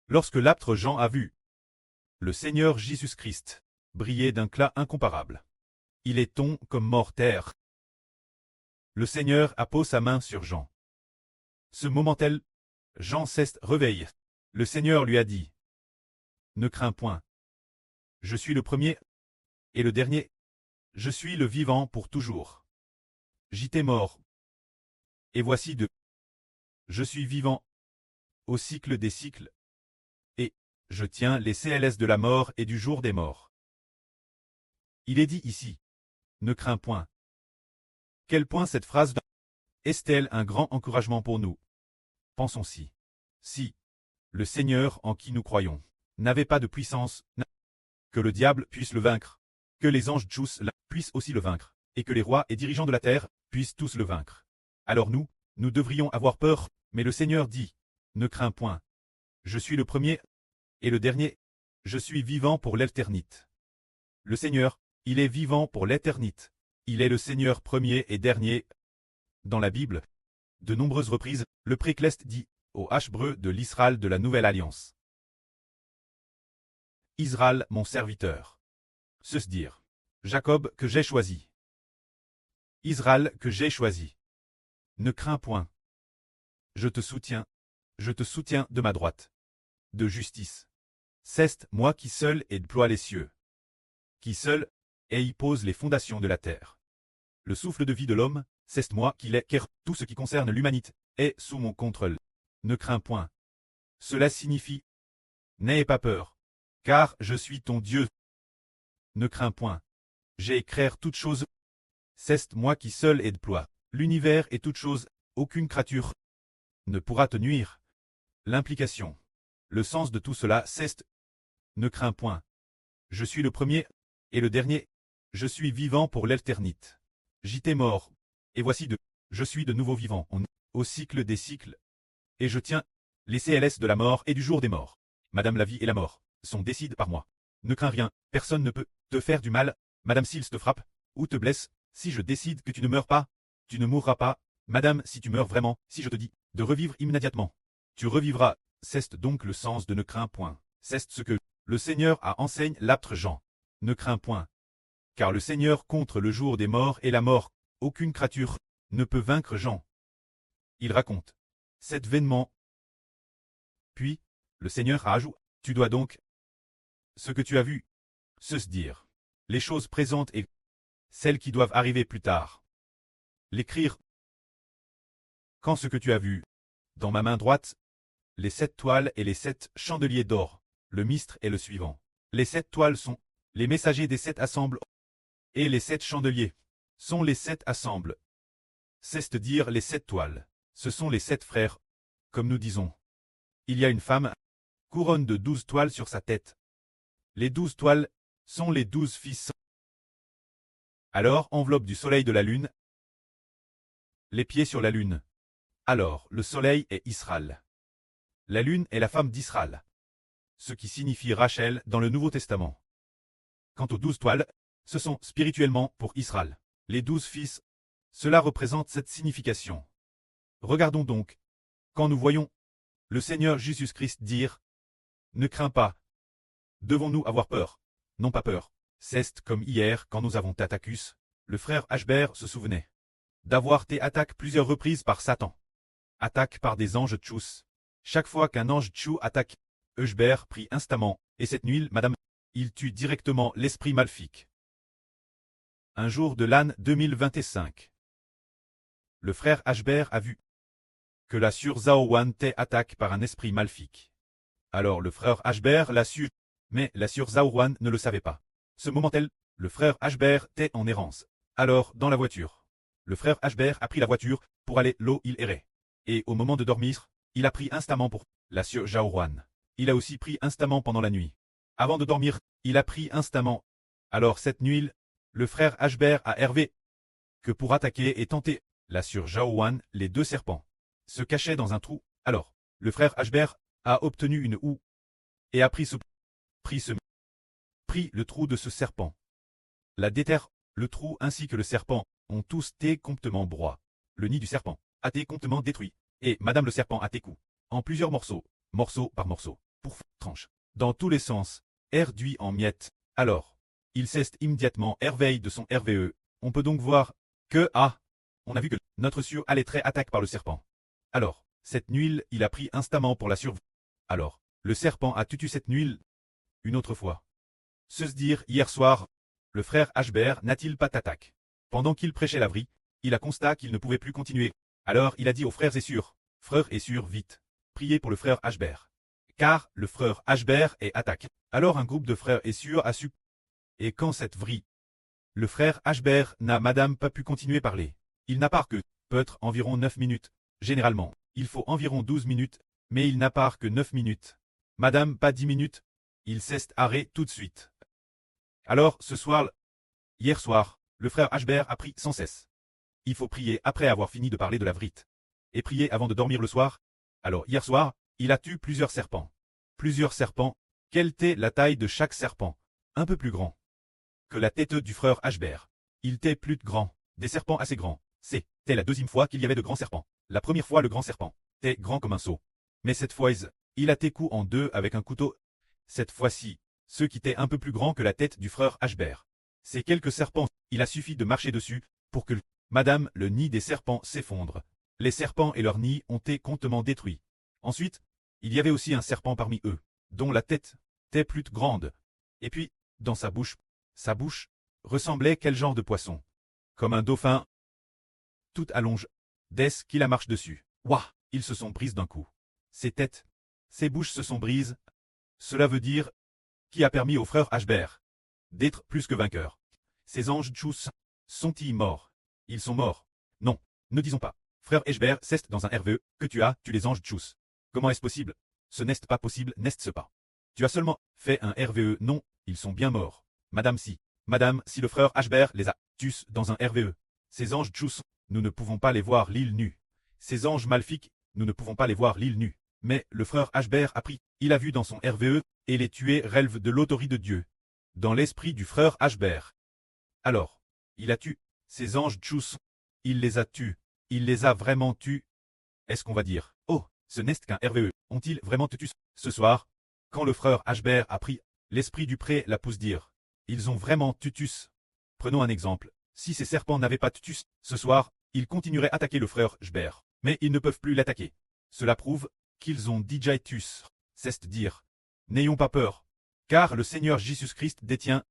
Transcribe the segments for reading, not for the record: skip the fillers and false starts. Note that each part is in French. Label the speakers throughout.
Speaker 1: Lorsque l'apôtre Jean a vu le Seigneur Jésus-Christ briller d'un éclat incomparable, il est tombé comme mort terre. Le Seigneur a posé sa main sur Jean. Ce moment-là, Jean s'est réveillé. Le Seigneur lui a dit: Ne crains point. Je suis le premier et le dernier. Je suis le vivant pour toujours. J'étais mort. Et voici de. Je suis vivant au cycle des cycles. Et je tiens les CLS de la mort et du jour des morts. Il est dit ici: Ne crains point. Quel point cette phrase est-elle un grand encouragement pour nous? Pensons-y. Si le Seigneur en qui nous croyons n'avait pas de puissance, que le diable puisse le vaincre, que les anges tous puissent aussi le vaincre, et que les rois et dirigeants de la terre puissent tous le vaincre. Alors nous devrions avoir peur, mais le Seigneur dit: Ne crains point. Je suis le premier et le dernier. Je suis vivant pour l'éternité. Le Seigneur, il est vivant pour l'éternité. Il est le Seigneur premier et dernier. Dans la Bible, de nombreuses reprises, le précleste dit aux Hébreux de l'Israël de la Nouvelle Alliance: Israël, mon serviteur. Se dire: Jacob que j'ai choisi. Israël que j'ai choisi. Ne crains point. Je te soutiens de ma droite. De justice. C'est moi qui seul et déploie les cieux. Qui seul et y pose les fondations de la terre. Le souffle de vie de l'homme, c'est moi qui l'ai, car tout ce qui concerne l'humanité est sous mon contrôle. Ne crains point. Cela signifie: n'aie pas peur, car je suis ton Dieu. Ne crains point. J'ai créé toutes choses. C'est moi qui seul et déploie l'univers et toutes choses. Aucune créature ne pourra te nuire. L'implication. Le sens de tout cela, c'est: ne crains point. Je suis le premier et le dernier. Je suis vivant pour l'éternité. J'étais mort. Et voici je suis de nouveau vivant, au cycle des cycles. Et je tiens les CLS de la mort et du jour des morts. Madame, la vie et la mort sont décidées par moi. Ne crains rien, personne ne peut te faire du mal. Madame, s'il te frappe ou te blesse, si je décide que tu ne meurs pas, tu ne mourras pas. Madame, si tu meurs vraiment, si je te dis de revivre immédiatement, tu revivras. C'est donc le sens de ne crains point. C'est ce que le Seigneur a enseigné l'apôtre Jean. Ne crains point. Car le Seigneur contre le jour des morts et la mort, aucune créature ne peut vaincre Jean. Il raconte cet événement. Puis, le Seigneur a ajouté: Tu dois donc ce que tu as vu, se dire les choses présentes et celles qui doivent arriver plus tard. L'écrire. Quand ce que tu as vu, dans ma main droite, les 7 toiles et les 7 chandeliers d'or, le mystère est le suivant. Les 7 toiles sont les messagers des 7 assembles, et les 7 chandeliers sont les 7 assembles. C'est-à-dire les 7 toiles. Ce sont les 7 frères, comme nous disons. Il y a une femme, couronne de 12 toiles sur sa tête. Les 12 toiles sont les 12 fils. Alors enveloppe du soleil de la lune, les pieds sur la lune. Alors le soleil est Israël. La lune est la femme d'Israël. Ce qui signifie Rachel dans le Nouveau Testament. Quant aux 12 toiles, ce sont spirituellement pour Israël. Les 12 fils, cela représente cette signification. Regardons donc, quand nous voyons le Seigneur Jésus-Christ dire: Ne crains pas. Devons-nous avoir peur? Non, pas peur. C'est comme hier quand nous avons Tatacus, le frère Ashbert se souvenait d'avoir été attaqué plusieurs reprises par Satan. Attaque par des anges tchous. Chaque fois qu'un ange tchou attaque, Ashbert prie instamment, et cette nuit, madame, il tue directement l'esprit maléfique. Un jour de l'an 2025. Le frère Ashbert a vu que la sœur Zaowan était attaquée par un esprit maléfique. Alors le frère Ashbert l'a su, mais la sœur Zaowan ne le savait pas. Ce moment-là, le frère Ashbert était en errance. Alors, dans la voiture, le frère Ashbert a pris la voiture pour aller là où il errait. Et au moment de dormir, il a pris instamment pour la sœur Zaowan. Il a aussi pris instamment pendant la nuit. Avant de dormir, il a pris instamment. Alors cette nuit, le frère Ashbert a hervé que pour attaquer et tenter la sœur Zaowan, les 2 serpents se cachaient dans un trou. Alors, le frère Ashbert a obtenu une houe et a pris le trou de ce serpent. La déterre, le trou ainsi que le serpent ont tous été complètement broies. Le nid du serpent a été complètement détruit, et madame le serpent a été coupé en plusieurs morceaux, morceau par morceau. pour tranche. Dans tous les sens, réduit en miettes. Alors, il cesse immédiatement veille de son RVE. On peut donc voir que, on a vu que notre sur allait très attaque par le serpent. Alors, cette nuit, il a pris instamment pour la survie. Alors, le serpent a tutu cette nuit une autre fois. Se dire, hier soir, le frère Ashbert n'a-t-il pas t'attaque? Pendant qu'il prêchait la vraie, il a constaté qu'il ne pouvait plus continuer. Alors il a dit aux frères et sœurs, frères et sœurs vite, priez pour le frère Ashbert. Car le frère Ashbert est attaqué. Alors un groupe de frères et sœurs a su. Et quand cette vraie, le frère Ashbert n'a madame pas pu continuer parler. Il n'a pas que, peut-être environ 9 minutes. Généralement, il faut environ 12 minutes, mais il n'a pas que 9 minutes. Madame pas 10 minutes. Il cesse arrêt tout de suite. Alors, hier soir, le frère Ashbert a prié sans cesse. Il faut prier après avoir fini de parler de la vrite. Et prier avant de dormir le soir. Alors, hier soir, il a tué plusieurs serpents. Plusieurs serpents. Quelle était la taille de chaque serpent? Un peu plus grand que la tête du frère Ashbert. Il était plus grand. Des serpents assez grands. C'était la deuxième fois qu'il y avait de grands serpents. La première fois, le grand serpent était grand comme un seau. Mais cette fois, il a été coupé en deux avec un couteau. Cette fois-ci, ceux qui étaient un peu plus grands que la tête du frère Ashbert. Ces quelques serpents, il a suffi de marcher dessus pour que madame, le nid des serpents s'effondre. Les serpents et leur nid ont été complètement détruits. Ensuite, il y avait aussi un serpent parmi eux, dont la tête était plus grande. Et puis, dans sa bouche ressemblait quel genre de poisson? Comme un dauphin. Tout allonge. Dès qu'il a marche dessus. Ouah, ils se sont brises d'un coup. Ses têtes, ses bouches se sont brises. Cela veut dire qui a permis au frère Ashbert d'être plus que vainqueur. Ces anges tchous sont-ils morts? Ils sont morts. Non, ne disons pas. Frère Ashbert, c'est dans un RVE que tu as tué les anges tchous. Comment est-ce possible? Ce n'est pas possible, n'est-ce pas? Tu as seulement fait un RVE. Non, ils sont bien morts. Madame, si le frère Ashbert les a tués dans un RVE. Ces anges tchous, nous ne pouvons pas les voir l'île nue. Ces anges maléfiques, nous ne pouvons pas les voir l'île nue. Mais le frère Ashbert a pris, il a vu dans son RVE, et les tuer relève de l'autorité de Dieu. Dans l'esprit du frère Ashbert. Alors, il a tué ces anges tchous. Il les a tués. Il les a vraiment tués. Est-ce qu'on va dire, oh, ce n'est qu'un RVE. Ont-ils vraiment tué ce soir? Quand le frère Ashbert a pris, l'esprit du pré la pousse dire. Ils ont vraiment tué. Prenons un exemple. Si ces serpents n'avaient pas tué ce soir, ils continueraient à attaquer le frère Ashbert. Mais ils ne peuvent plus l'attaquer. Cela prouve qu'ils ont déjà tué. C'est dire. N'ayons pas peur. Car le Seigneur Jésus-Christ détient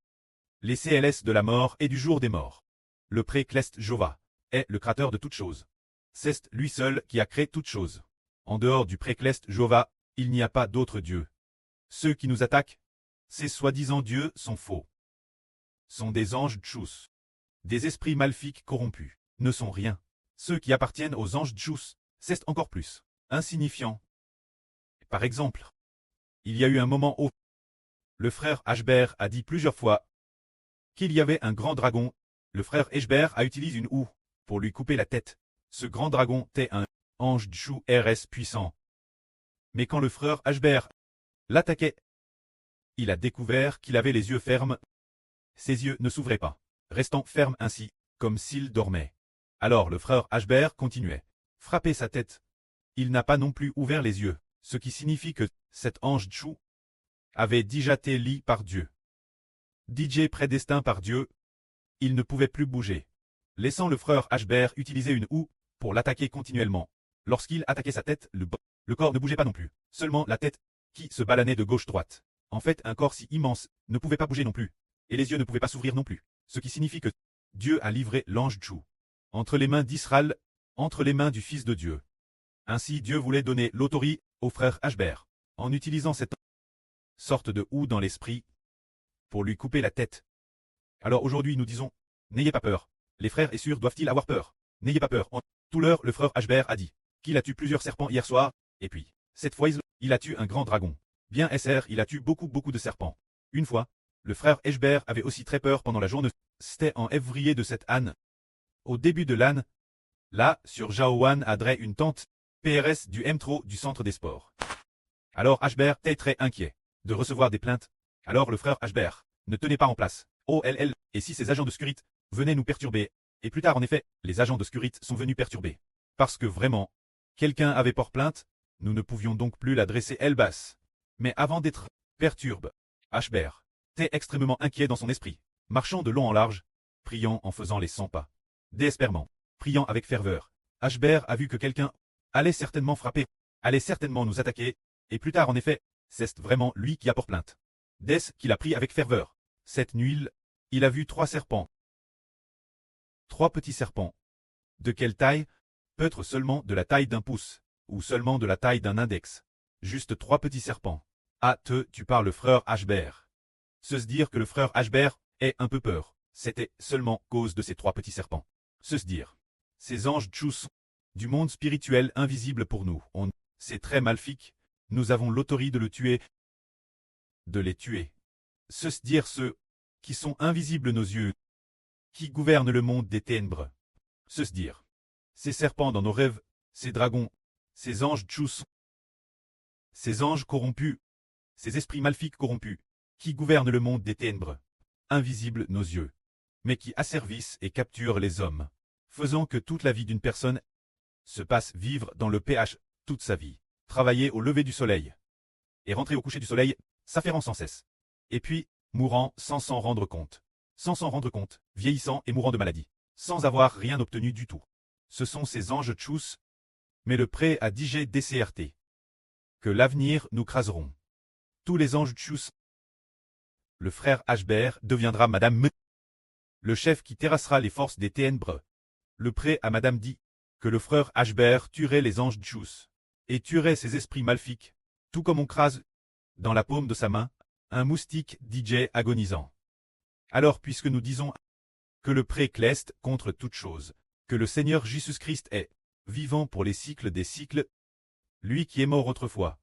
Speaker 1: les CLS de la mort et du jour des morts. Le pré-Clest Jova est le créateur de toutes choses. C'est lui seul qui a créé toutes choses. En dehors du pré-Clest Jova, il n'y a pas d'autre Dieu. Ceux qui nous attaquent, ces soi-disant dieux sont faux. Sont des anges tchous. Des esprits maléfiques corrompus. Ne sont rien. Ceux qui appartiennent aux anges tchous, c'est encore plus insignifiant. Par exemple, il y a eu un moment où le frère Ashbert a dit plusieurs fois qu'il y avait un grand dragon. Le frère Ashbert a utilisé une houe pour lui couper la tête. Ce grand dragon était un ange tchou RS puissant. Mais quand le frère Ashbert l'attaquait, il a découvert qu'il avait les yeux fermes. Ses yeux ne s'ouvraient pas, restant fermes ainsi, comme s'il dormait. Alors le frère Ashbert continuait. Frapper sa tête. Il n'a pas non plus ouvert les yeux, ce qui signifie que cet ange tchou avait déjà été lit par Dieu. DJ prédestin par Dieu, il ne pouvait plus bouger, laissant le frère Ashbert utiliser une houe pour l'attaquer continuellement. Lorsqu'il attaquait sa tête, le corps ne bougeait pas non plus, seulement la tête qui se balanait de gauche-droite. En fait, un corps si immense ne pouvait pas bouger non plus, et les yeux ne pouvaient pas s'ouvrir non plus, ce qui signifie que Dieu a livré l'ange tchou entre les mains d'Israël, entre les mains du Fils de Dieu. Ainsi Dieu voulait donner l'autorité au frère Ashbert, en utilisant cette sorte de houe dans l'esprit, pour lui couper la tête. Alors aujourd'hui nous disons, n'ayez pas peur, les frères et sœurs doivent-ils avoir peur? N'ayez pas peur. En tout l'heure le frère Ashbert a dit qu'il a tué plusieurs serpents hier soir, et puis, cette fois il a tué un grand dragon. Bien SR, il a tué beaucoup de serpents. Une fois, le frère Ashbert avait aussi très peur pendant la journée. C'était en février de cette année. Au début de l'année, là, sur Jaowan adrait une tente PRS du MTRO du centre des sports. Alors Ashbert était très inquiet de recevoir des plaintes. Alors le frère Ashbert ne tenait pas en place. OLL, et si ces agents de sécurité venaient nous perturber? Et plus tard en effet, les agents de sécurité sont venus perturber. Parce que vraiment, quelqu'un avait porté plainte, nous ne pouvions donc plus l'adresser Elbas. Mais avant d'être perturbe, Ashbert était extrêmement inquiet dans son esprit, marchant de long en large, priant en faisant les 100 pas. Désespérément, priant avec ferveur, Ashbert a vu que quelqu'un allait certainement frapper, allait certainement nous attaquer, et plus tard en effet, c'est vraiment lui qui apporte plainte. Dès qu'il a pris avec ferveur. Cette nuit, il a vu 3 serpents. 3 petits serpents. De quelle taille? Peut-être seulement de la taille d'un pouce, ou seulement de la taille d'un index. Juste 3 petits serpents. Ah, tu parles frère Ashbert. Se dire que le frère Ashbert ait un peu peur, c'était seulement cause de ces 3 petits serpents. Se dire. Ces anges tchous du monde spirituel invisible pour nous, c'est très maléfique, nous avons l'autorité de le tuer, de les tuer. Se dire ceux qui sont invisibles nos yeux, qui gouvernent le monde des ténèbres. Se dire. Ces serpents dans nos rêves, ces dragons, ces anges tchous, ces anges corrompus, ces esprits maléfiques corrompus, qui gouvernent le monde des ténèbres, invisibles nos yeux, mais qui asservissent et capturent les hommes, faisant que toute la vie d'une personne se passe vivre dans le pH toute sa vie, travailler au lever du soleil, et rentrer au coucher du soleil, s'affairant sans cesse, et puis, mourant sans s'en rendre compte, vieillissant et mourant de maladie, sans avoir rien obtenu du tout. Ce sont ces anges tchous, mais le prêt à diger DCRT. Que l'avenir nous craseront. Tous les anges tchous. Le frère Ashbert deviendra Madame M. Le chef qui terrassera les forces des ténèbres. Le prêt à Madame dit que le frère Ashbert tuerait les anges tchous et tuerait ces esprits maléfiques, tout comme on crase, dans la paume de sa main, un moustique DJ agonisant. Alors puisque nous disons que le prêt cleste contre toute chose, que le Seigneur Jésus-Christ est vivant pour les cycles des cycles, lui qui est mort autrefois,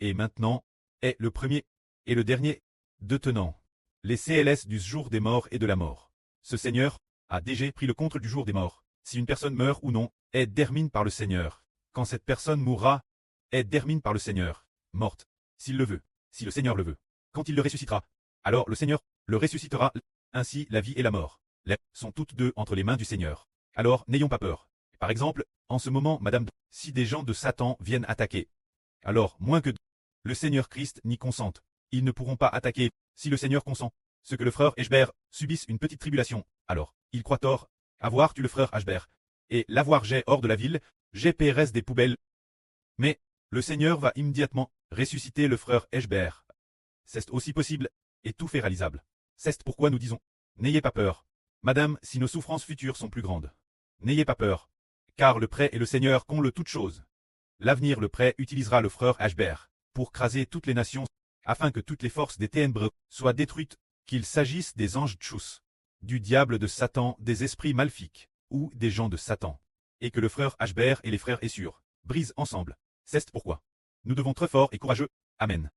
Speaker 1: et maintenant, est le premier et le dernier, de tenant les CLS du jour des morts et de la mort. Ce Seigneur a déjà pris le contre du jour des morts. Si une personne meurt ou non, est déterminée par le Seigneur. Quand cette personne mourra, est déterminée par le Seigneur, morte, s'il le veut, si le Seigneur le veut. Quand il le ressuscitera, alors le Seigneur le ressuscitera. Ainsi la vie et la mort sont toutes deux entre les mains du Seigneur. Alors n'ayons pas peur. Par exemple, en ce moment, Madame, si des gens de Satan viennent attaquer, alors moins que le Seigneur Christ n'y consente, ils ne pourront pas attaquer. Si le Seigneur consent, ce que le frère Ashbert subisse une petite tribulation, alors il croit tort, avoir tu le frère Ashbert, et l'avoir j'ai hors de la ville, j'ai PRS des poubelles. Mais le Seigneur va immédiatement ressusciter le frère Ashbert. C'est aussi possible, et tout fait réalisable. C'est pourquoi nous disons, n'ayez pas peur. Madame, si nos souffrances futures sont plus grandes, n'ayez pas peur, car le prêt et le Seigneur comblent toutes choses. L'avenir le prêt utilisera le frère Ashbert pour craser toutes les nations, afin que toutes les forces des ténèbres soient détruites, qu'il s'agisse des anges tchous, du diable de Satan, des esprits maléfiques, ou des gens de Satan, et que le frère Ashbert et les frères Essur brisent ensemble. C'est pourquoi nous devons très fort et courageux. Amen.